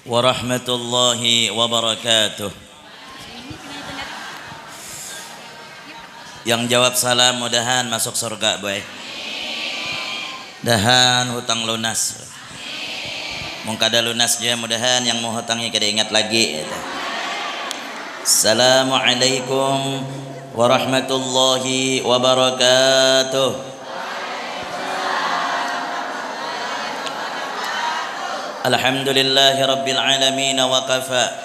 warahmatullahi wabarakatuh. Yang jawab salam mudahan masuk surga boy. Dahan hutang lunas. Mung kada lunas je mudahan yang mau hutangnya kada ingat lagi. Assalamualaikum warahmatullahi wabarakatuh. Alhamdulillahi rabbil alamin wa kafa.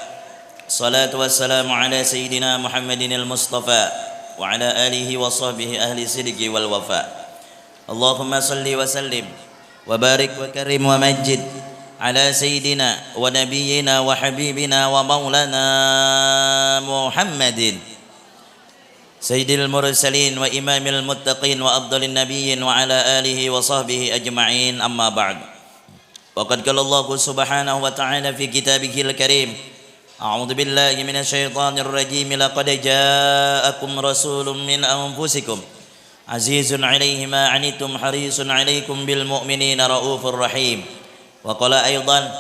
Salatu wassalamu ala sayyidina Muhammadin al-Mustafa wa ala alihi wa sahbihi ahli sidqi wal wafa. Allahumma salli wa sallim wa barik wa karim wa majid ala sayyidina wa nabiyyina wa habibina wa maulana Muhammadin sayyidil mursalin wa imamil muttaqin wa afdalin nabiyyin wa ala alihi wa sahbihi ajma'in, amma ba'd. Waqad qala Allah subhanahu wa ta'ala fi kitabihil karim, a'udzu billahi minasy syaithanir rajim, laqad ja'akum rasulun min anfusikum azizun 'alaihi ma 'anittum harisun 'alaikum bil mu'minina raufur rahim. Wa qala aidan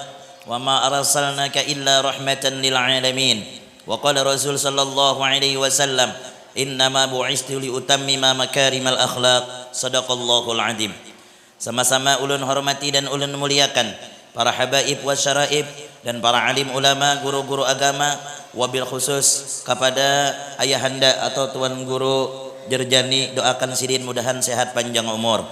wa ma arsalnaka illa rahmatan lil 'alamin. Wa qala Rasul sallallahu alaihi wasallam, innama bu'istu li utammima makarimal akhlaq. Shadaqallahul 'azim. Sama-sama ulun hormati dan ulun muliakan para habaib wa syaraib dan para alim ulama, guru-guru agama, wabil khusus kepada ayahanda atau tuan guru Jerjani, doakan sidin mudahan sehat panjang umur.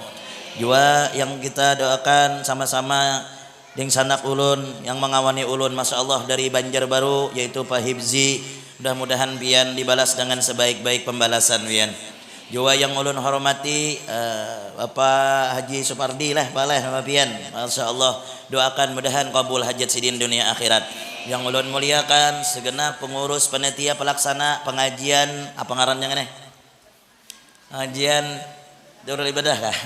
Jua yang kita doakan sama-sama ding sanak ulun yang mengawani ulun masya Allah dari Banjarbaru, yaitu Pak Hibzi, mudah-mudahan pian dibalas dengan sebaik-baik pembalasan pian. Jua yang ulun hormati Bapak Haji Supardi lah baleh nama pian, masya Allah, doakan mudahan kabul hajat sidin dunia akhirat. Yang ulun muliakan segenap pengurus panitia pelaksana pengajian apa ngarannya nih, pengajian Darul Ibadah kah,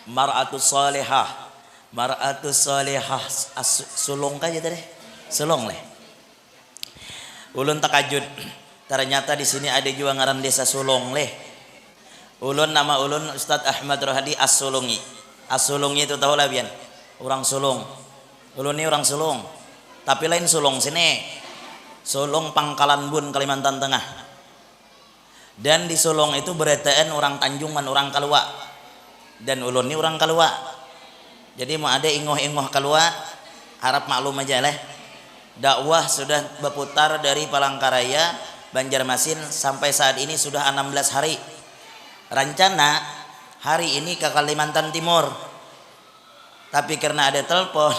Mar'atus Salihah, Mar'atus Salihah sulung kaja tadi sulung leh. Ulun takajud, ternyata di sini ada juga ngaran desa Sulong leh. Ulun nama ulun Ustadz Ahmad Rohadi As-Sulungi. As-Sulungi itu tahu lah bian, orang Sulung. Ulun ini orang Sulung, tapi lain Sulung sini. Sulung Pangkalan Bun, Kalimantan Tengah. Dan di Sulung itu beretaan orang Tanjungan, orang Kalua. Dan ulun ini orang Kalua. Jadi mau ada ingoh-ingoh Kalua, harap maklum aja leh. Dakwah sudah berputar dari Palangkaraya, Banjarmasin sampai saat ini sudah 16 hari. Rencana hari ini ke Kalimantan Timur, tapi karena ada telepon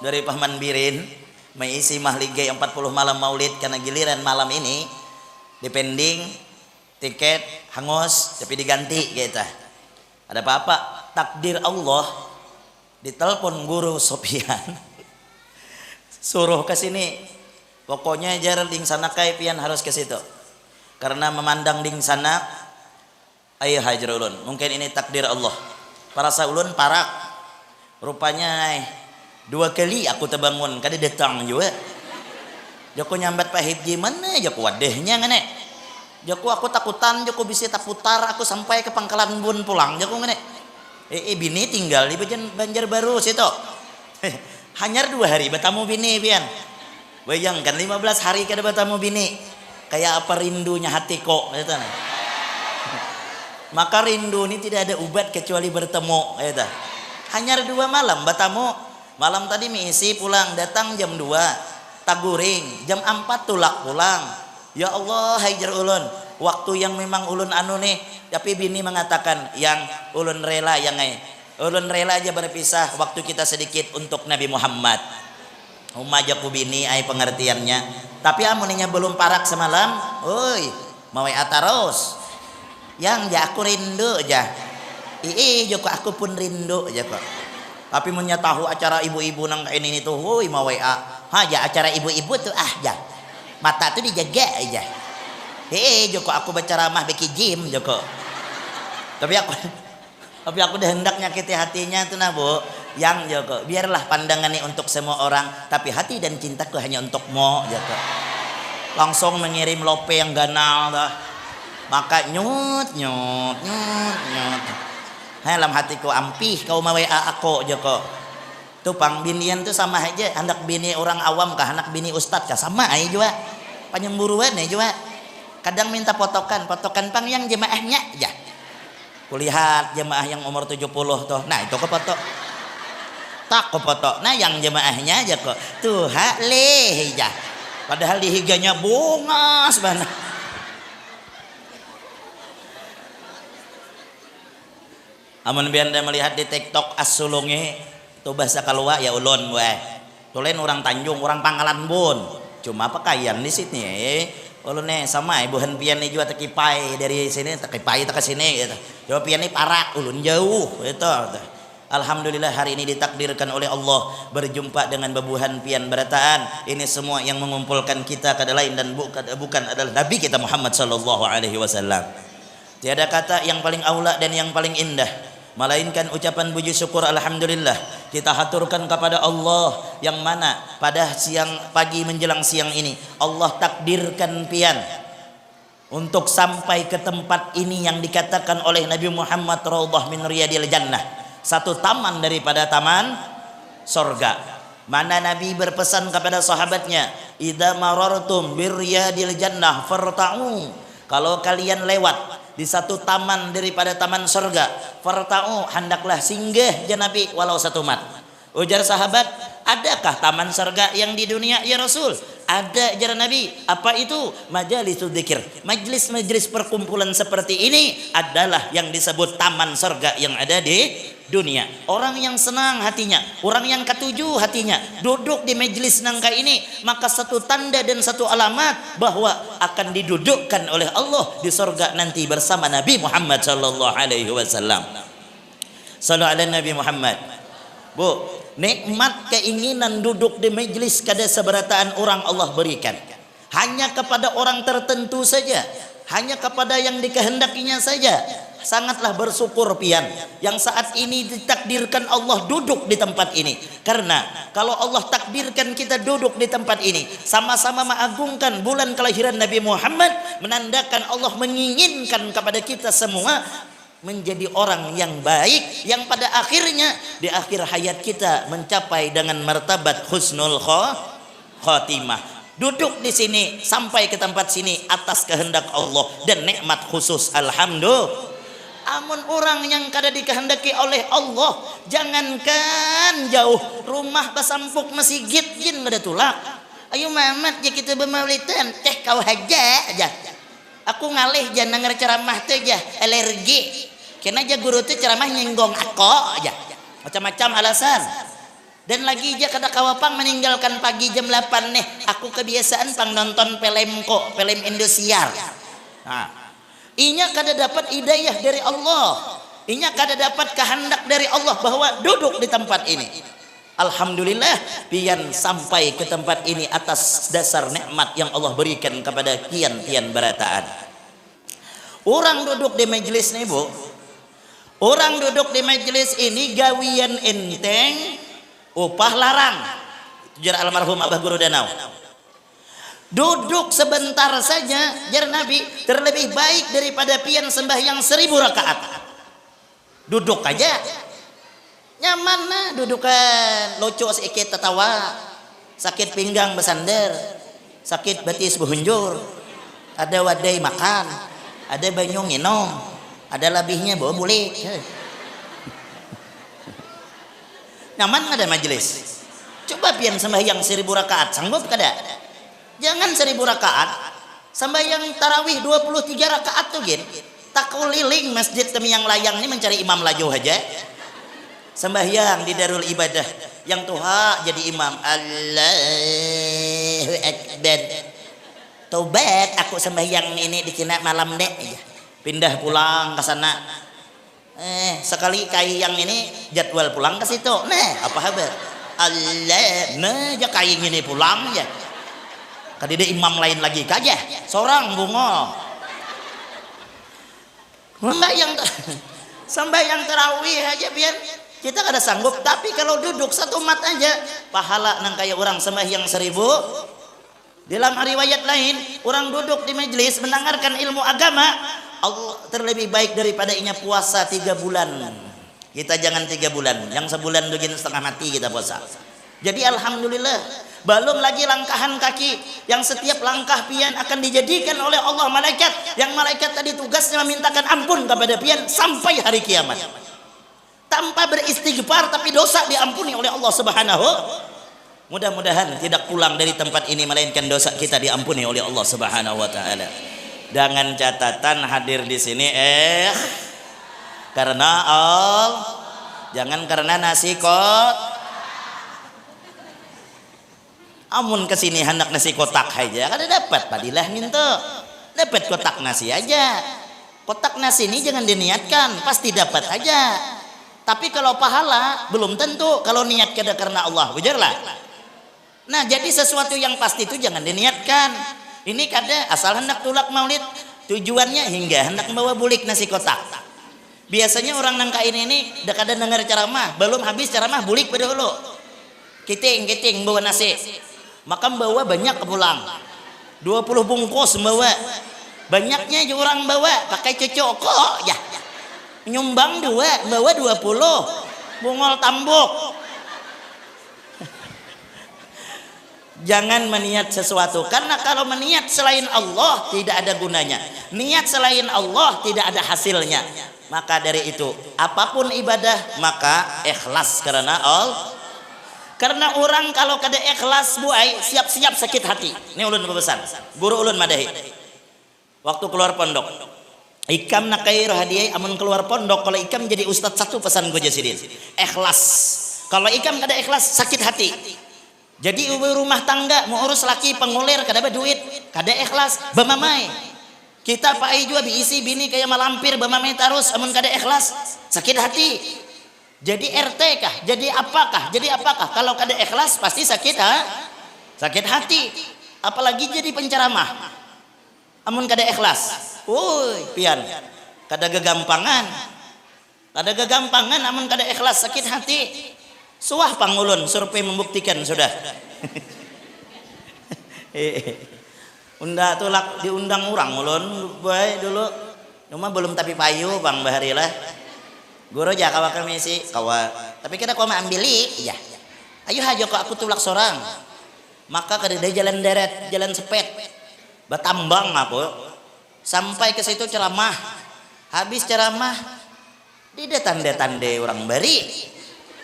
dari Paman Birin mengisi mahligai 40 malam maulid, karena giliran malam ini dipending tiket hangus tapi diganti gitu. Ada apa-apa takdir Allah, ditelepon guru Sofian suruh ke sini. Pokoknya jar ding sana kai pian harus ke situ. Karena memandang ding sana ayah hajar ulun. Mungkin ini takdir Allah. Para saulun parak. Rupanya 2 kali aku terbangun kada datang juga. Joko nyambat Pak Hibji mana joko wadehnya ngene. Joko aku takutan, joko bisa taputar aku sampai ke Pangkalan Bun pulang joko ngene. Bini tinggal di Banjarbaru situ. Hanyar 2 hari bertamu bini pian. Bayangkan 15 hari kada bertemu bini, kayak apa rindunya hati kok gitu. Maka rindu ini tidak ada obat kecuali bertemu gitu. Hanya 2 malam bertemu. Malam tadi misi pulang, datang jam 2 taguring, jam 4 tulak pulang. Ya Allah hajar ulun, waktu yang memang ulun anu nih, tapi bini mengatakan yang ulun rela yang ulun rela aja berpisah waktu kita sedikit untuk Nabi Muhammad. Umaja ku bini ai pengertiannya. Tapi amuninya belum parak semalam, oi, mau ataros. Yang ja aku rindu aja. Joko aku pun rindu aja kok. Tapi munya tahu acara ibu-ibu nang ini tuh, woi mau WA. Ja acara ibu-ibu tuh ja. Mata tuh dijaga aja. Joko aku berceramah beki gym Joko. Tapi aku udah hendak nyakiti hatinya tuh nah Bu. Yang Joko, biarlah pandangannya untuk semua orang, tapi hati dan cintaku hanya untukmu Joko. Langsung mengirim lope yang ganal dah. Maka nyut. Dalam hatiku ampih kau mau WA aku Joko. Tuh pangbinian tuh sama aja, anak bini orang awam kah, anak bini ustad kah, sama aja juga. Penyemburuan ya juga. Kadang minta potokan pang yang jemaahnya ya. Kulihat jemaah yang umur 70 tuh. Nah, itu ke foto. Tak ke foto. Nah, yang jemaahnya aja kok. Tuh, leh ya. Padahal di higanya bunga sebenarnya. Amun bianda melihat di TikTok as-sulunge itu bahasa kalua ya ulun we. Tulen orang Tanjung, orang Pangkalan Bun. Cuma pakaian di sini ulun sama ibu henpian nih juga tekipai dari sini tekipai ke sini gitu. Coba pian ini parak ulun jauh itu. Alhamdulillah hari ini ditakdirkan oleh Allah berjumpa dengan babuhan pian berataan. Ini semua yang mengumpulkan kita kada lain dan bukan adalah Nabi kita Muhammad sallallahu alaihi wasallam. Tiada kata yang paling aula dan yang paling indah melainkan ucapan puji syukur alhamdulillah kita haturkan kepada Allah yang mana pada siang pagi menjelang siang ini Allah takdirkan pian untuk sampai ke tempat ini yang dikatakan oleh Nabi Muhammad raudhah min riyadil jannah, satu taman daripada taman sorga. Mana Nabi berpesan kepada sahabatnya, idza marartum biryadil jannah farta'u, kalau kalian lewat di satu taman daripada taman surga, farta'u, hendaklah singgah ya Nabi walau satu mat. Ujar sahabat, adakah taman surga yang di dunia ya Rasul? Ada, jar Nabi. Apa itu? Majalisul dzikir. Majlis-majlis perkumpulan seperti ini adalah yang disebut taman surga yang ada di dunia. Orang yang senang hatinya, orang yang ketujuh hatinya duduk di majlis nangka ini, maka satu tanda dan satu alamat bahwa akan didudukkan oleh Allah di surga nanti bersama Nabi Muhammad sallallahu alaihi wasallam. Sallu ala Nabi Muhammad. Bu, nikmat keinginan duduk di majlis kada seberataan orang Allah berikan hanya kepada orang tertentu saja, hanya kepada yang dikehendakinya saja. Sangatlah bersyukur pian yang saat ini ditakdirkan Allah duduk di tempat ini, karena kalau Allah takdirkan kita duduk di tempat ini sama-sama mengagungkan bulan kelahiran Nabi Muhammad, menandakan Allah menginginkan kepada kita semua menjadi orang yang baik yang pada akhirnya di akhir hayat kita mencapai dengan martabat husnul khotimah. Duduk di sini sampai ke tempat sini atas kehendak Allah dan nikmat khusus alhamdulillah. Amun orang yang kada dikehendaki oleh Allah, jangankan jauh rumah basampuk masjid jin kada tulak. Ayo mamat ya kita bermaulidan teh kau haja aja. Aku ngalih jangan denger ceramah teh aja alergi. Kena aja guru tuh ceramah nyenggong aku aja. Macam-macam alasan. Dan lagi aja kada kawapang meninggalkan pagi jam 8 nih. Aku kebiasaan pang nonton pelemko, film Indosiar. Nah, inya kada dapat hidayah dari Allah. Inya kada dapat kehendak dari Allah bahwa duduk di tempat ini. Alhamdulillah pian sampai ke tempat ini atas dasar nikmat yang Allah berikan kepada kian-kian berataan. Orang duduk di majelis nih bu, orang duduk di majelis ini gawian enteng, upah larang. Jar almarhum Abah Guru Danau. Duduk sebentar saja, jar Nabi, terlebih baik daripada pian sembahyang 1000 rakaat. Duduk aja, nyaman nah dudukan, lucu sedikit tertawa, sakit pinggang bersandar, sakit betis behunjur, ada wadai makan, ada banyu minum, ada labihnya bawa bulik. Nyaman ada majelis. Coba pian sembahyang 1000 rakaat, sanggup kada? Jangan 1000 rakaat, sembahyang tarawih 23 rakaat tuh gin. Tak keliling masjid demi yang layang ini mencari imam laju aja. Sembahyang di Darul Ibadah yang tuha jadi imam. Allahu Akbar. Tobat aku sembahyang ini dikina malam dek. Pindah pulang ke sana. Sekali kai yang ini jadwal pulang ke situ. Nah, apa kabar? Allah, nah ya kai ini pulang ya. Kadide imam lain lagi kaja, seorang bungo. Sembahyang tarawih aja biar kita kada sanggup, tapi kalau duduk satu mat aja pahala nang kayak orang sembahyang 1000. Dalam riwayat lain, orang duduk di majelis mendengarkan ilmu agama, Allah terlebih baik daripada inya puasa 3 bulan. Kita jangan 3 bulan, yang sebulan bikin setengah mati kita puasa. Jadi alhamdulillah, belum lagi langkahan kaki yang setiap langkah pian akan dijadikan oleh Allah malaikat, yang malaikat tadi tugasnya memintakan ampun kepada pian sampai hari kiamat. Tanpa beristighfar tapi dosa diampuni oleh Allah Subhanahu. Mudah-mudahan tidak pulang dari tempat ini melainkan dosa kita diampuni oleh Allah Subhanahu wa taala. Dengan catatan hadir di sini karena jangan karena nasi kot. Amun kesini hendak nasi kotak aja kada dapat padilah minta. Dapat kotak nasi aja. Kotak nasi ini jangan diniatkan, pasti dapat aja. Tapi kalau pahala belum tentu kalau niat kada karena Allah, wajarlah. Nah, jadi sesuatu yang pasti itu jangan diniatkan. Ini kada asal hendak tulak maulid, tujuannya hingga hendak membawa bulik nasi kotak. Biasanya orang nangka ini dah kada dengar ceramah, belum habis ceramah bulik pada dulu. Kiting bawa nasi. Maka bawa banyak pulang. 20 bungkus bawa. Banyaknya juga orang bawa pakai cocok kok ya. Nyumbang 2, bawa 20. Bungol tambuk. Jangan meniat sesuatu, karena kalau meniat selain Allah tidak ada gunanya. Niat selain Allah tidak ada hasilnya. Maka dari itu apapun ibadah maka ikhlas karena Allah. Karena orang kalau kada ikhlas buai siap-siap sakit hati. Ini ulun pesan. Guru ulun madahi. Waktu keluar pondok, ikam nakai rohadiai amun keluar pondok kalau ikam jadi ustadz satu pesan gue jasidin. Ikhlas. Kalau ikam kada ikhlas sakit hati. Jadi ibu rumah tangga mau urus laki pengulir kada ada duit, kada ikhlas bamamai. Kita pakai juga biisi bini kayak malampir bamamai terus amun kada ikhlas sakit hati. Jadi RT kah? Jadi apakah? Jadi apakah? Kalau kada ikhlas pasti sakit sakit hati. Apalagi jadi penceramah. Amun kada ikhlas. Woi, pian. Kada gegampangan. Kada gegampangan amun kada ikhlas sakit hati. Suah pangulun survei membuktikan sudah. Unda tulak diundang orang ulun bae dulu. Cuma belum tapi payu Bang Baharilah. Guru aja kawa kami sih kawa. Tapi kita kau ambili, iya. Ayo hajo kok aku tulak sorang. Maka kada jalan deret, jalan sepet. Batambang aku. Sampai ke situ ceramah. Habis ceramah di tande-tande orang bari.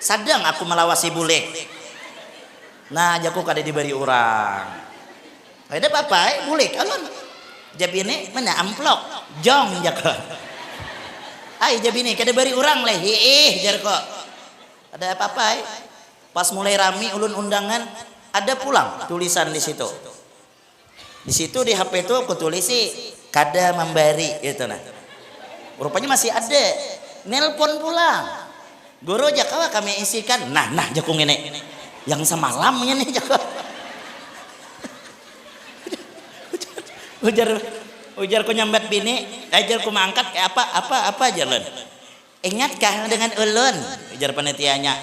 Sadang aku melawasi bule. Nah, jaku kada diberi orang. Ada apa-apa, bule alun. Jabine mana amplop, jong jaka. Ai jabine kada beri orang leh. Jar kok. Ada apa-apa. Pas mulai rami ulun undangan, ada pulang tulisan di situ. Di situ di HP itu aku tulisi kada memberi gitu nah. Rupanya masih ada. Nelpon pulang. Guru jakawa kami isikan. Nah jakung ini yang semalamnya nih jakwa. Ujar ku nyambat bini, ajar ku mangkat kayak apa jalan. Ingatkah dengan ulun? Ujar panitianya.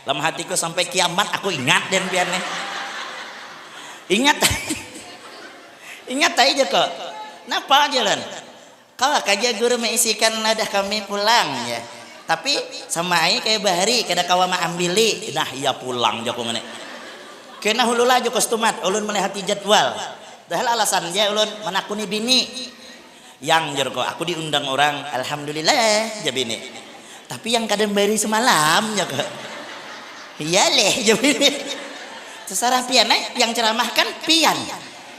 Dalam hatiku sampai kiamat aku ingat dan biarnya. Ingat aja kok. Napa jalan? Kalau kaja guru mengisikan nadah kami pulang ya. Tapi sama ai kayak bahari kada kawa ma ambili. Nah iya pulang jakung ngene. Kena hulula jo kostumat ulun melihati jadwal. Dahal alasan dia ulun menakuni bini. Yang jar kok aku diundang orang alhamdulillah ja bini. Tapi yang kadang bari semalam ya kok. Iya leh ja bini. Terserah pian yang ceramah kan pian.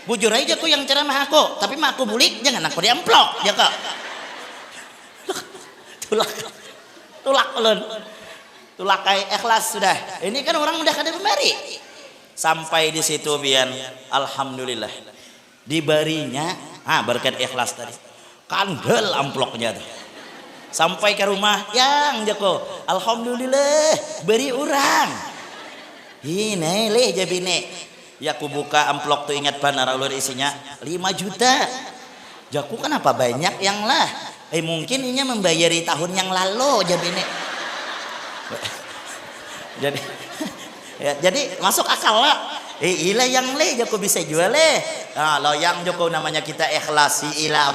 Bujur aja aku yang ceramah aku, tapi mak aku bulik jangan aku diamplok ya kok. Tulak ulun. Tulak kayak ikhlas sudah. Ini kan orang udah kada memberi. Sampai di situ bian alhamdulillah. Dibarinya berkat ikhlas tadi. Kandel amploknya tuh. Sampai ke rumah yang jako alhamdulillah beri orang. Ini leh jabine. Ya aku buka amplok tuh ingat banar ulun isinya 5 juta. Jaku kenapa banyak yang lah. Mungkin ini membayari tahun yang lalu jabine. Jadi masuk akal lah. Ilah yang le joko bisa jual Nah, lo yang joko namanya kita ikhlas ilah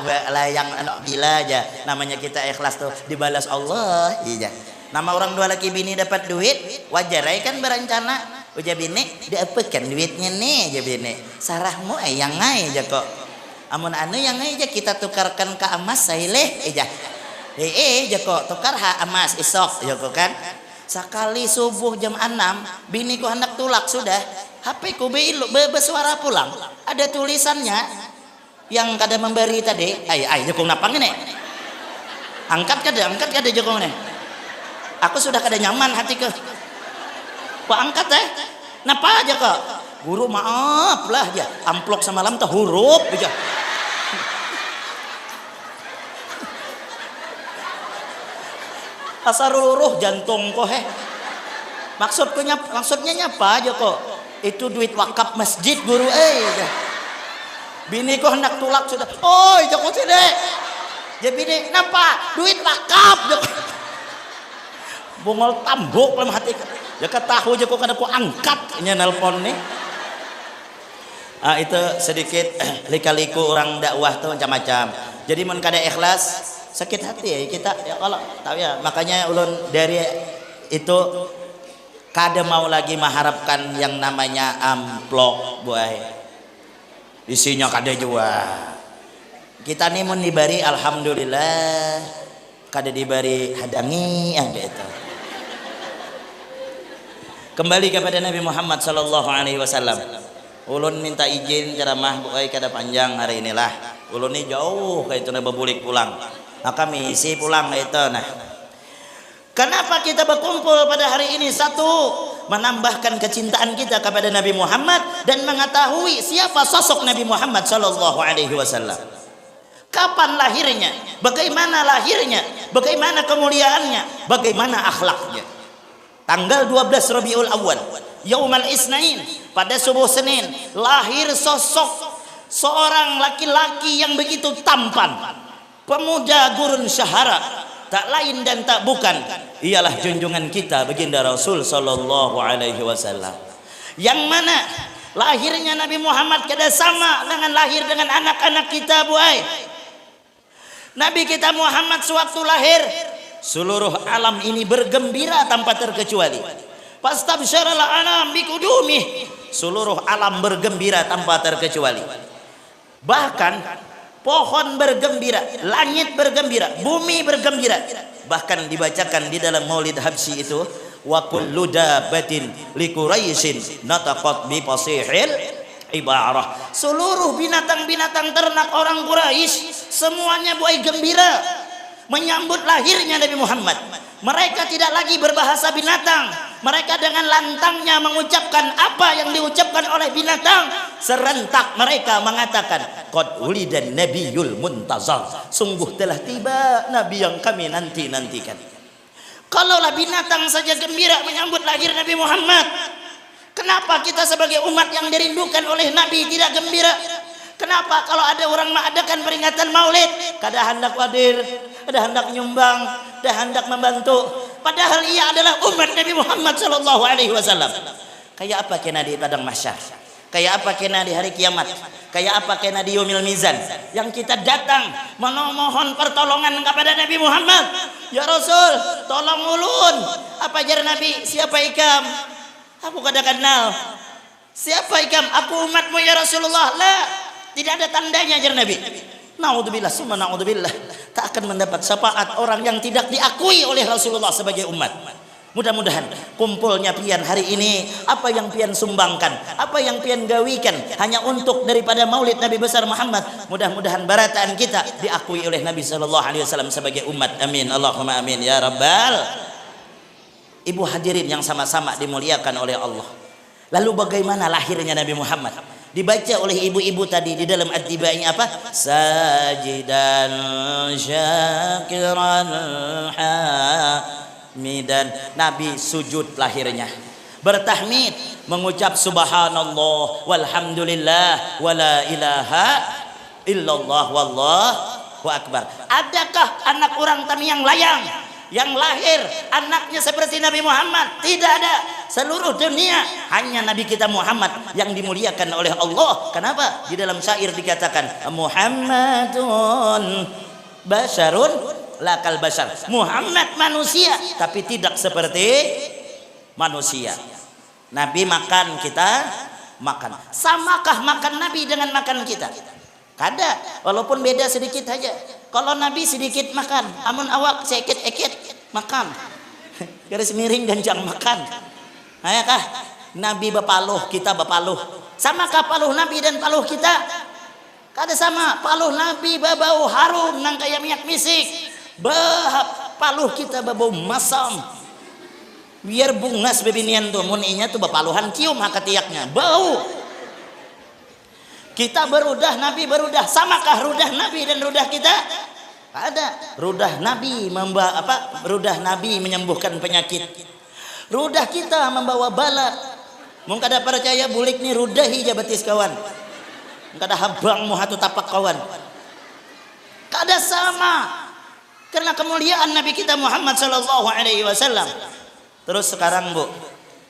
yang bila aja namanya kita ikhlas tuh dibalas Allah iya. Nama orang dua laki bini dapat duit, wajar kan berencana. Uja bini, diapakan duitnya nih, aja bini. Sarahmu yang ngai aja kok. Amun anu yang ngai aja kita tukarkan ke emas saileh aja. Aja kok tukar ha emas esok ya kok kan. Sekali subuh jam 6, bini ku hendak tulak sudah. HP ku bersuara pulang. Ada tulisannya yang kada memberi tadi. Ay jokong napang ini. Angkat kada jokong ini. Aku sudah kada nyaman hati ke. Kok angkat napa aja kok? Guru maaf lah ya. Amplok semalam teh huruf aja. Asaruruh jantung kok maksudnya nyapa aja kok. Itu duit wakaf masjid guru bini kok hendak tulak sudah. Oi joko sini. Ya bini napa? Duit wakaf. Bungol tambuk dalam hati. Ya ketahu aja kok kada ku angkat nya nelpon nih. Itu sedikit lika-liku orang dakwah tuh macam-macam. Jadi mun kada ikhlas sakit hati ya kita ya kalau tahu ya. Makanya ulun dari itu kada mau lagi mengharapkan yang namanya amplop buai. Isinya kada jua. Kita nih mun dibari alhamdulillah, kada dibari hadangi itu. Kembali kepada Nabi Muhammad sallallahu alaihi wasallam. Ulun minta izin ceramah buai kada panjang hari inilah. Ulun ini jauh kayak itu bebulik pulang. Maka misi pulang itu nah. Kenapa kita berkumpul pada hari ini? Satu, menambahkan kecintaan kita kepada Nabi Muhammad dan mengetahui siapa sosok Nabi Muhammad sallallahu alaihi wasallam. Kapan lahirnya? Bagaimana lahirnya? Bagaimana kemuliaannya? Bagaimana akhlaknya? Tanggal 12 Rabiul Awal, Yaumal Isnain, pada subuh Senin, lahir sosok seorang laki-laki yang begitu tampan, pemuda gurun syahara, tak lain dan tak bukan ialah junjungan kita baginda Rasul sallallahu alaihi wasallam. Yang mana lahirnya Nabi Muhammad kada sama dengan lahir dengan anak-anak kita buai. Nabi kita Muhammad sewaktu lahir seluruh alam ini bergembira tanpa terkecuali. Fastabsyaral alam bikudumih, seluruh alam bergembira tanpa terkecuali. Bahkan pohon bergembira, langit bergembira, bumi bergembira. Bahkan dibacakan di dalam Maulid Habsyi itu, wa kullu dabbatin li Quraisyin nataqat bi fasihil ibarah. Seluruh binatang-binatang ternak orang Quraisy semuanya buai gembira menyambut lahirnya Nabi Muhammad. Mereka tidak lagi berbahasa binatang. Mereka dengan lantangnya mengucapkan apa yang diucapkan oleh binatang. Serentak mereka mengatakan, qad ulidan nabiyul muntazar, sungguh telah tiba nabi yang kami nanti-nantikan. Kalaulah binatang saja gembira menyambut lahir Nabi Muhammad, kenapa kita sebagai umat yang dirindukan oleh Nabi tidak gembira? Kenapa kalau ada orang mengadakan peringatan Maulid kada hendak hadir, kada hendak nyumbang, kada hendak membantu, padahal ia adalah umat Nabi Muhammad sallallahu alaihi wasallam. Kayak apa kena di padang mahsyar? Kayak apa kena di hari kiamat? Kayak apa kena di yaumil mizan? Yang kita datang memohon pertolongan kepada Nabi Muhammad. Ya Rasul, tolong ulun. Apa jar Nabi? Siapa ikam? Aku kada kenal. Siapa ikam? Aku umatmu ya Rasulullah. La, tidak ada tandanya jar Nabi. Naudzubillah, summa naudzubillah. Tak akan mendapat syafaat orang yang tidak diakui oleh Rasulullah sebagai umat. Mudah-mudahan kumpulnya pian hari ini, apa yang pian sumbangkan, apa yang pian gawikan hanya untuk daripada Maulid Nabi besar Muhammad, mudah-mudahan barataan kita diakui oleh Nabi sallallahu alaihi wasallam sebagai umat. Amin, Allahumma amin ya rabbal. Ibu hadirin yang sama-sama dimuliakan oleh Allah. Lalu bagaimana lahirnya Nabi Muhammad? Dibaca oleh ibu-ibu tadi di dalam At-Tibai apa? Sajidan syakiran hamidan. Nabi sujud lahirnya, bertahmid, mengucap subhanallah walhamdulillah wala ilaha illallah wallahu akbar. Adakah anak orang kami yang layang yang lahir anaknya seperti Nabi Muhammad? Tidak ada. Seluruh dunia hanya Nabi kita Muhammad yang dimuliakan oleh Allah. Kenapa? Di dalam syair dikatakan Muhammadun basyarun lakal bashar. Muhammad manusia tapi tidak seperti manusia. Nabi makan, kita makan. Samakah makan Nabi dengan makan kita? Kada, walaupun beda sedikit aja. Kalau Nabi sedikit makan, amun awak sedikit makan. Garis miring ganjang makan. Ayakah Nabi bapaluh, kita bapaluh. Samakah paluh Nabi dan paluh kita? Kada sama. Paluh Nabi babau harum nang kaya minyak misik. Paluh kita babau masam. Biar bungas bebinian tuh muninya tuh bapaluhan cium hakatiaknya bau. Kita berudah, Nabi berudah. Samakah rudah Nabi dan rudah kita? Ada. Rudah Nabi rudah Nabi menyembuhkan penyakit. Rudah kita membawa bala. Mung kada percaya bulik nih rudahi jabatis kawan. Kada habang mu hatu tapak kawan. Kada sama. Karena kemuliaan Nabi kita Muhammad sallallahu alaihi wasallam. Terus sekarang Bu,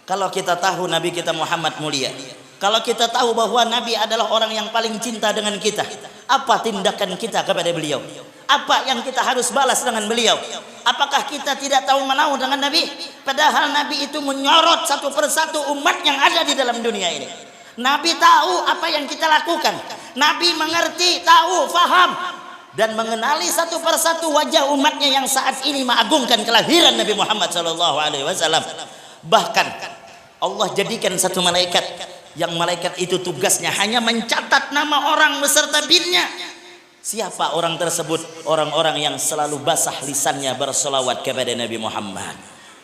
kalau kita tahu Nabi kita Muhammad mulia, kalau kita tahu bahwa Nabi adalah orang yang paling cinta dengan kita, apa tindakan kita kepada beliau? Apa yang kita harus balas dengan beliau? Apakah kita tidak tahu menahu dengan Nabi? Padahal Nabi itu menyorot satu persatu umat yang ada di dalam dunia ini. Nabi tahu apa yang kita lakukan. Nabi mengerti, tahu, faham, dan mengenali satu persatu wajah umatnya yang saat ini mengagungkan kelahiran Nabi Muhammad SAW. Bahkan Allah jadikan satu malaikat, yang malaikat itu tugasnya hanya mencatat nama orang beserta binnya. Siapa orang tersebut? Orang-orang yang selalu basah lisannya bersolawat kepada Nabi Muhammad.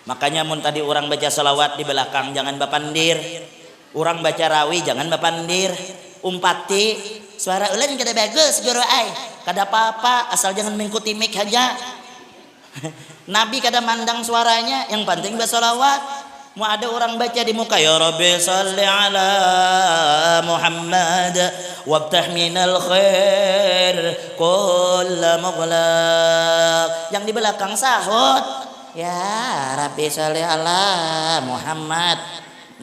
Makanya mun tadi orang baca solawat di belakang jangan bapandir. Orang baca rawi jangan bapandir. Umpati suara ulen kada bagus guru ai. Kada apa-apa asal jangan mengikuti mic aja. Nabi kada mandang suaranya, yang penting bersolawat. Mau ada orang baca di muka ya Rabbi salli ala Muhammad wabtah minal khair kull mughlaq. Yang di belakang sahut ya Rabbi salli ala Muhammad.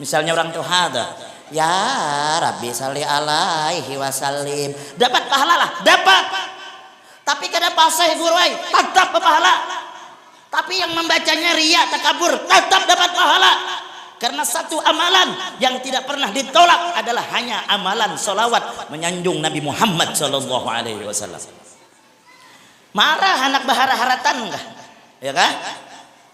Misalnya orang tuh ada ya Rabbi salli alaihi wasallim. Dapat pahala lah, dapat. Tapi kada pasai guruai, tetap berpahala. Tapi yang membacanya riya takabur, tetap dapat pahala. Karena satu amalan yang tidak pernah ditolak adalah hanya amalan solawat menyanjung Nabi Muhammad sallallahu alaihi wasallam. Marah anak bahara haratan enggak? Ya kan?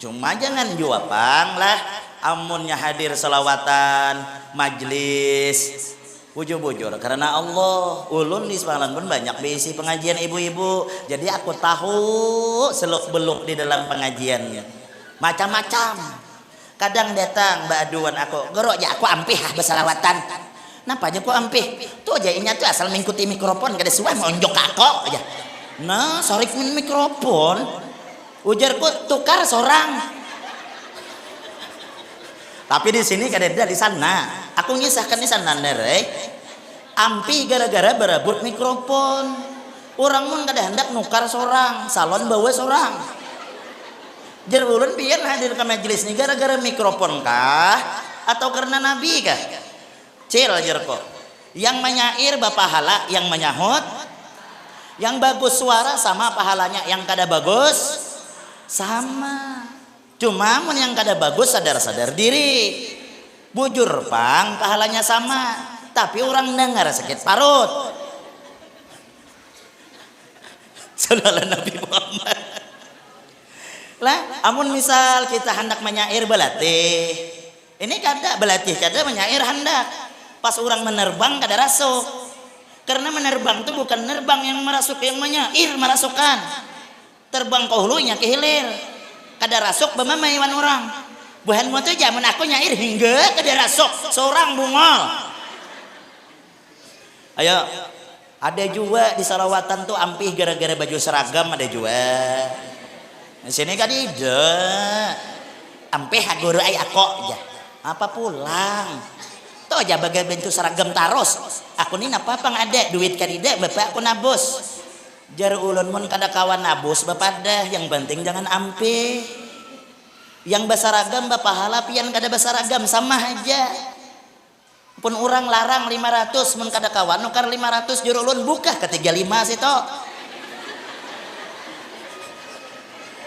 Cuma jangan juapang lah. Amunnya hadir selawatan majlis bujur-bujur karena Allah. Ulun di Semarang pun banyak diisi pengajian ibu-ibu, jadi aku tahu seluk beluk di dalam pengajiannya macam-macam. Kadang datang mbak aduan aku gerok ya aku ampih berselawatan. Napanya aku ampih tuh aja ini tuh asal mengikuti mikrofon kada suai monjok aku aja. Nah sorik mikrofon ujarku tukar sorang. Tapi di sini kada ada di sana. Aku ngisahkan di sana nere. Ampi gara-gara berebut mikrofon. Orang mun kada hendak nukar sorang, salon bawa sorang. Jar ulun biar hadir ke majelis ini gara-gara mikrofon kah atau karena Nabi kah? Cil jar kok. Yang menyair bapahala, yang menyahut, yang bagus suara sama pahalanya, yang kada bagus sama. Cuma mun yang kada bagus sadar-sadar diri. Bujur pang pahalanya sama, tapi orang dengar sakit parut. Sallallahu Nabi Muhammad. Lah, amun misal kita hendak menyair belatih. Ini kada belatih, kada menyair hendak. Pas orang menerbang kada rasuk. Karena menerbang itu bukan nerbang yang merasuk, yang menyair merasukan. Terbang ke hulunya ke hilir. Kada rasuk bemamaiwan orang. Buhan mo tuh jaman aku nyair hingga kada rasuk seorang bungol. Ayo, ada juga di salawatan tuh ampih gara-gara baju seragam ada juga. Di sini kan ide. Ampih guru ay ako aja. Apa pulang? Tuh aja bagai bentuk seragam taros. Aku nih napa pang ada duit kadida bapak aku nabos. Jar ulun mun kada kawan nabus bapadah, yang penting jangan ampe. Yang basaragam bapahala pian kada basaragam sama aja. Pun orang larang 500 mun kada kawan nukar 500 jur ulun buka ke 35 situ.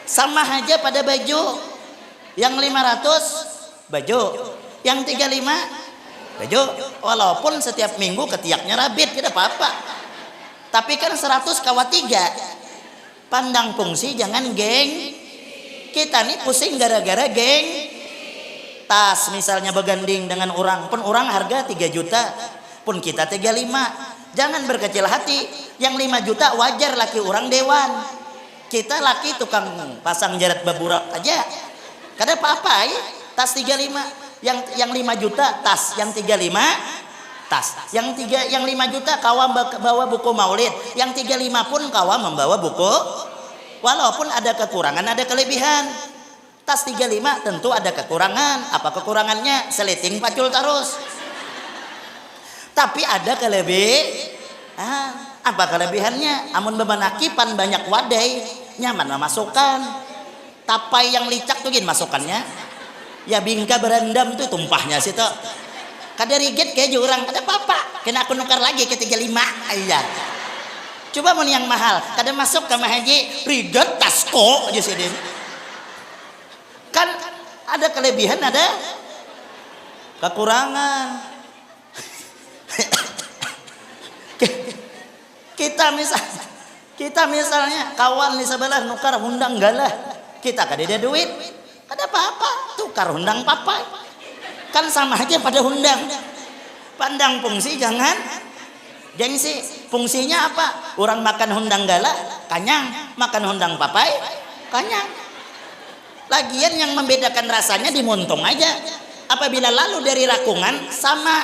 sama aja pada baju. Yang 500 baju, yang 35 baju. Walaupun setiap minggu ketiaknya rabit, tidak apa-apa. Tapi kan 100 kawat 3. Pandang fungsi jangan geng. Kita nih pusing gara-gara geng. Tas misalnya beganding dengan orang, pun orang harga 3 juta, pun kita 35. Jangan berkecil hati. Yang 5 juta wajar, laki orang dewan. Kita laki tukang pasang jarat baburak aja. Kada apa-apa ya. Tas 35. Yang 5 juta tas, yang 35 tas. Yang 5 juta kawa bawa buku maulid, yang 35 pun kawa membawa buku. Walaupun ada kekurangan, ada kelebihan. Tas 35 tentu ada kekurangan. Apa kekurangannya? Seliting pacul terus. Tapi ada kelebihan. Apa kelebihannya? Amun bemanakipan banyak wadai, nyaman memasukkan. Tapai yang licak tuh gin masukannya. Ya bingka berendam tuh tumpahnya situ. Kada riget kayak jurang, kada apa-apa. Kena aku nukar lagi ke 35. Iya. Coba mun yang mahal, kada masuk ke Mahaji, riget tasko aja sini. Kan ada kelebihan, ada kekurangan. kita misalnya kawan di sebelah nukar hundang galah, kita kada ada duit, kada apa-apa, tukar hundang papai, kan sama aja pada hundang. Pandang fungsi jangan gengsi. Fungsinya apa? Orang makan hundang galah kanyang, makan hundang papai kanyang. Lagian yang membedakan rasanya di muntung aja. Apabila lalu dari rakungan sama,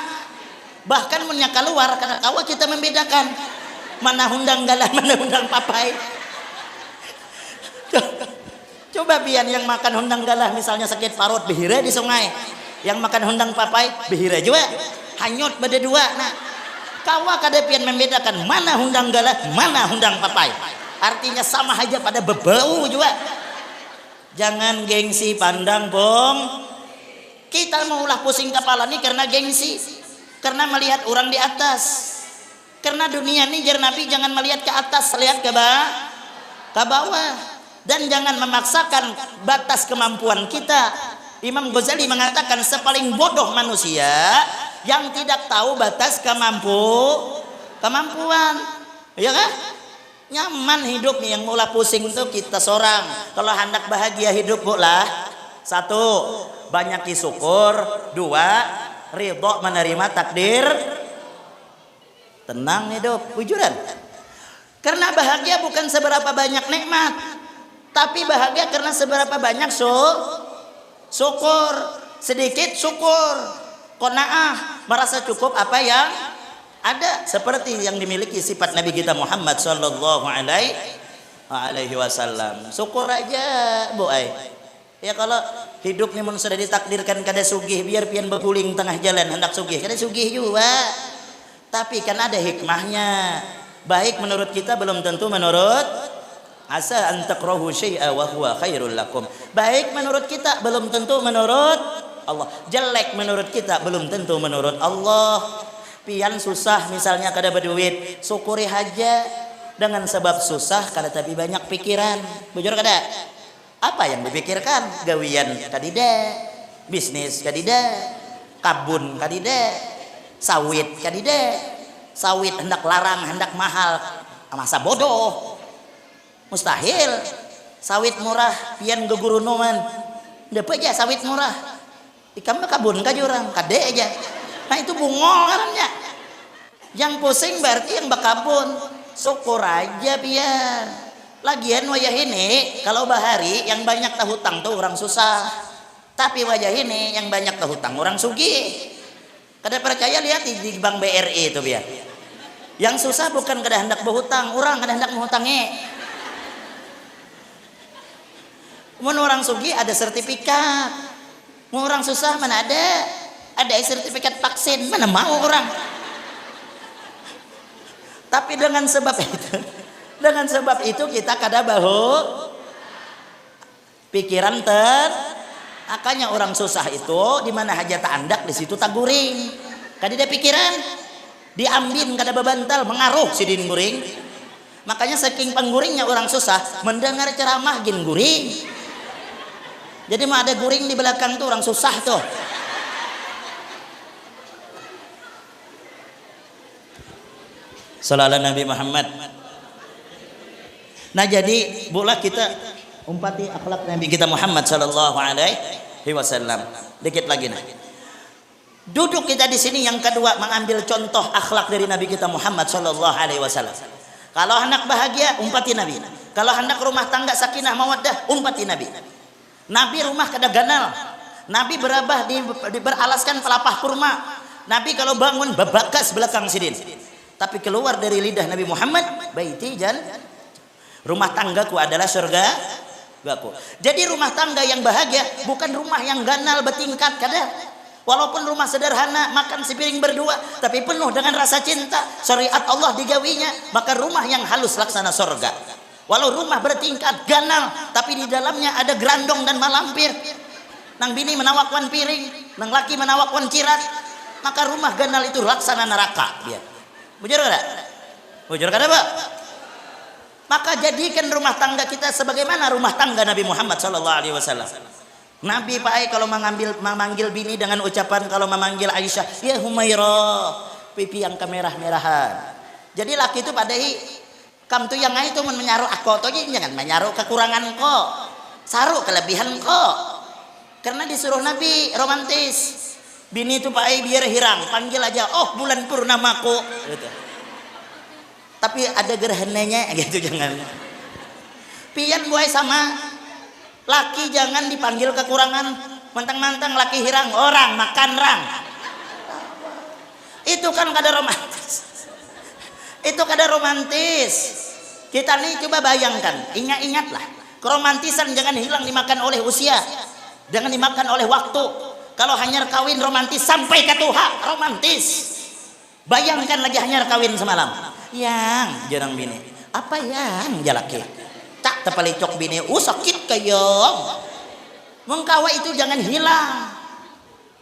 bahkan punya keluar karena kawa kita membedakan mana hundang galah, mana hundang papai. Coba pian yang makan hundang galah misalnya sakit parut bihira di sungai, yang makan hundang papai bihira juga, hanyut pada dua. Nah, kawa kada pian membedakan mana hundang galah, mana hundang papai. Artinya sama aja pada bebau juga. Jangan gengsi, pandang bong. Kita maulah pusing kepala nih karena gengsi, karena melihat orang di atas. Karena dunia ini jar Nabi jangan melihat ke atas, lihat ke bawah. Dan jangan memaksakan batas kemampuan kita. Imam Ghazali mengatakan sepaling bodoh manusia yang tidak tahu batas kemampuan. Ya kan? Nyaman hidup nih, yang mula pusing tuh kita seorang. Kalau hendak bahagia hidup boleh. 1, banyaki syukur. 2, ridho menerima takdir. Tenang hidup, wujudan. Karena bahagia bukan seberapa banyak nikmat, tapi bahagia karena seberapa banyak syukur. Sedikit syukur, qanaah, merasa cukup apa yang ada, seperti yang dimiliki sifat Nabi kita Muhammad sallallahu alaihi wasallam. Syukur aja, Bu ai. Ya kalau hidup nih mun sudah ditakdirkan kada sugih, biar pian beguling tengah jalan hendak sugih, kada sugih juga. Tapi kan ada hikmahnya. Baik menurut kita belum tentu menurut asa an takrahu syai'a wa huwa khairul lakum. Baik menurut kita belum tentu menurut Allah. Jelek menurut kita belum tentu menurut Allah. Pian susah misalnya kada berduit, syukuri aja. Dengan sebab susah kada tapi banyak pikiran. Bujur kada? Apa yang dipikirkan? Gawian kadida, bisnis kadida, kabun kadida, sawit kadida. Sawit hendak larang, hendak mahal, masa bodoh, mustahil. Sawit murah pian gegurunuman, dapat aja sawit murah. Ikam kabun ka jurang kade aja. Nah itu bungol karenanya. Yang pusing berarti yang bakabun. Syukur aja pian. Lagian wajah ini kalau bahari yang banyak tahu hutang tuh orang susah. Tapi wajah ini yang banyak tahu hutang orang sugih. Kada percaya lihat di Bank BRI itu biar. Yang susah bukan kada hendak berhutang, orang kada hendak menghutangi. Mun orang sugih ada sertifikat. Mun orang susah mana ada? Ada sertifikat vaksin, mana mau orang. Tapi dengan sebab itu kita kada bahu pikiran makanya orang susah itu di mana hajat andak di situ taguring. Kada ada pikiran, diambin kada bebantal mengaruh sidin guring. Makanya saking pengguringnya orang susah mendengar ceramah gin guring. Jadi mah ada guring di belakang tuh orang susah tuh. Sallallahu Nabi Muhammad. Nah jadi boleh kita umpati akhlak Nabi kita Muhammad sallallahu alaihi wasallam. Dikit lagi nah. Duduk kita di sini yang kedua mengambil contoh akhlak dari Nabi kita Muhammad sallallahu alaihi wasallam. Kalau hendak bahagia umpati Nabi. Kalau hendak rumah tangga sakinah mawaddah umpati Nabi. Nabi rumah kada ganal. Nabi berabah beralaskan pelapah kurma. Nabi kalau bangun babakas belakang sidin. Tapi keluar dari lidah Nabi Muhammad baiti jan rumah tanggaku adalah surga gaku. Jadi rumah tangga yang bahagia bukan rumah yang ganal bertingkat kada. Walaupun rumah sederhana makan sepiring berdua tapi penuh dengan rasa cinta syariat Allah digawinya, maka rumah yang halus laksana surga. Walau rumah bertingkat ganal tapi di dalamnya ada gerandong dan malampir, nang bini menawakwan piring, nang laki menawakwan cirat, maka rumah ganal itu laksana neraka dia. Bujur kada? Bujur kada, Pak? Maka jadikan rumah tangga kita sebagaimana rumah tangga Nabi Muhammad SAW. Nabi Pak kalau memanggil bini dengan ucapan, kalau memanggil Aisyah, ya Humairah, pipi yang kemerah-merahan. Jadi laki itu padai kam tu yang itu menyaruh aku tu jangan menyaruh kekurangan ko, saruh kelebihan ko. Karena disuruh Nabi romantis. Bini itu Pak biar hirang, panggil aja, oh bulan purnamaku. Gitu. Tapi ada gerhananya gitu jangan. Pian buai sama. Laki jangan dipanggil kekurangan, mentang-mentang laki hirang orang makan rang. Itu kan kada romantis. Itu kada romantis. Kita nih coba bayangkan, ingatlah, keromantisan jangan hilang dimakan oleh usia, jangan dimakan oleh waktu. Kalau hanyar kawin romantis sampai ke tuha romantis. Bayangkan lagi hanyar kawin semalam. Yang jarang bini. Apa yang jalaki? Tak tepalicok bini, sakit kayong. Mengkawa itu jangan hilang.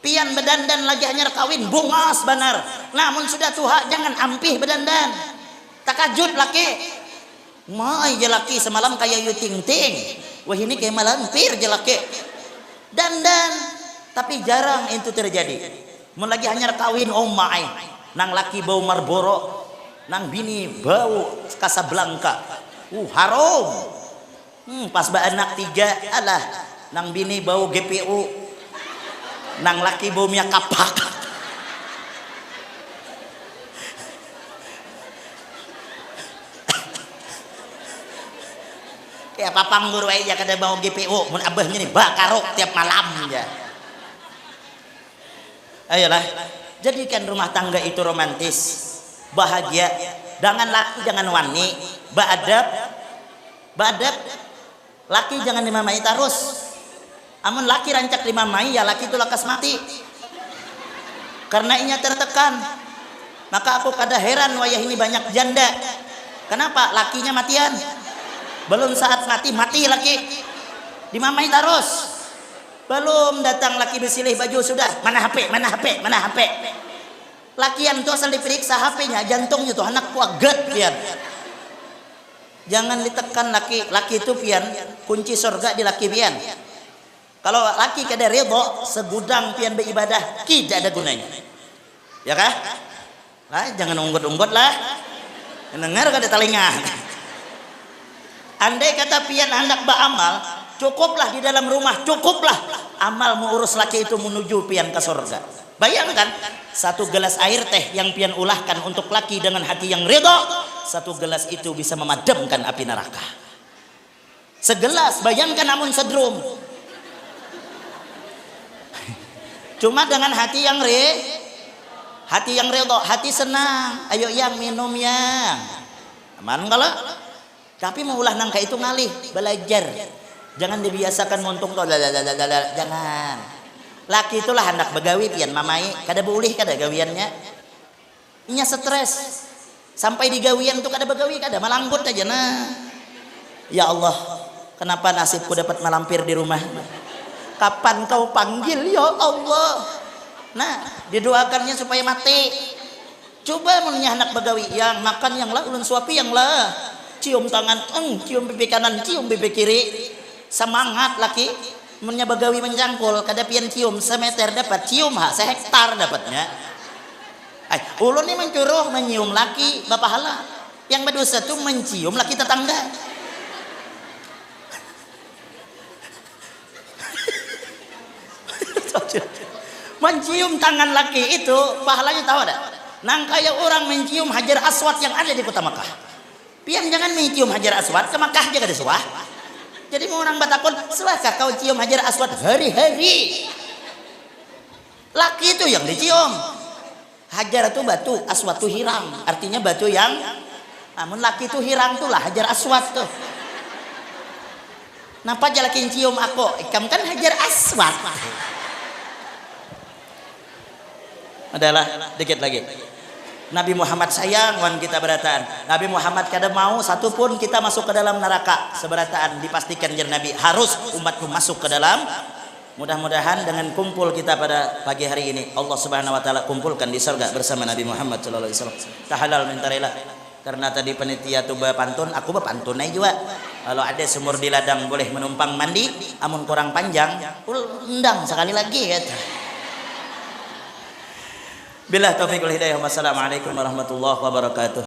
Pian bedandan lagi hanyar kawin bungas benar. Namun sudah tuha jangan ampih bedandan. Takajut laki. Mai jelaki semalam kayak yu ting ting. Wah ini kayak malampir jelaki. Dandan. Tapi jarang itu terjadi. Mun lagi hanyar kawin oh mai. Nang laki bau Marlboro, nang bini bau Casablanca. Harum. Pas ba anak 3 alah nang bini bau GPU, nang laki bau minyak kapak. Kayak papang guru aja kada bau GPU, mun abahnya nih bakarok tiap malam ya. Ayolah, jadikan rumah tangga itu romantis, bahagia. Jangan laki jangan wani, beadab. Laki jangan dimamai terus. Amun laki rancak dimamai ya laki itu lekas mati. Karena inya tertekan. Maka aku kada heran wayah ini banyak janda. Kenapa? Lakinya matian. Belum saat mati laki. Dimamai terus. Belum datang laki bersilih baju sudah mana HP. Lakian tuh asal diperiksa HP-nya, jantungnya tuh anak kuaget pian. Jangan ditekan laki itu pian, kunci surga di laki pian. Kalau laki kada ridho, segudang pian beribadah tidak ada gunanya. Ya kah? Lah jangan unggut-unggut lah. Dengar kada telinga. Andai kata pian hendak beramal, cukuplah di dalam rumah, cukuplah amal mengurus laki itu menuju pian ke surga. Bayangkan satu gelas air teh yang pian ulahkan untuk laki dengan hati yang ridho, satu gelas itu bisa memadamkan api neraka. Segelas, bayangkan namun sedrum. Cuma dengan hati yang ridho, hati senang. Ayo yang minum yang aman kalau. Tapi mau ulah nangka itu ngalih, belajar. Jangan dibiasakan montung tuh, jangan. Laki itulah hendak begawi pian mamai, kada boleh kada gawiannya. Inya stres. Sampai di gawian tuh kada begawi, kada malanggut aja nah. Ya Allah, kenapa nasibku dapat malampir di rumah? Kapan kau panggil ya Allah? Nah, didoakannya supaya mati. Coba mennya hendak begawi, yang makan yang lah, ulun suapi yang lah. cium tangan, cium pipi kanan, cium pipi kiri, semangat laki, munnya bagawi mencangkul, kada pian cium semeter dapat, cium sehektar dapatnya. Ulun ini mencuruh menyium laki bapahala, yang berdosa tuh mencium laki tetangga. Mencium tangan laki itu pahalanya tahu ada? Nang kayak orang mencium Hajar Aswad yang ada di kota Makkah. Pian jangan mencium Hajar Aswad ke Makkah aja kada suah. Jadi mau orang batakon, suahkah kau cium Hajar Aswad hari-hari? Laki itu yang dicium. Hajar itu batu, Aswad itu hirang. Artinya batu yang, namun laki itu hirang tuh lah Hajar Aswad tuh. Napa aja laki cium aku? Ikam kan Hajar Aswad. Adalah dikit lagi. Nabi Muhammad sayang wan kita berataan. Nabi Muhammad kada mau satu pun kita masuk ke dalam neraka. Seberataan dipastikan jer Nabi harus umatku masuk ke dalam. Mudah-mudahan dengan kumpul kita pada pagi hari ini Allah Subhanahu wa taala kumpulkan di surga bersama Nabi Muhammad sallallahu alaihi wasallam. Tahalal minta rela. Karena tadi panitia tuh pantun, aku pantun aja juga. Kalau ada sumur di ladang boleh menumpang mandi, amun kurang panjang, undang sekali lagi kata. Billah taufiq wal hidayah. Wassalamualaikum warahmatullahi wabarakatuh.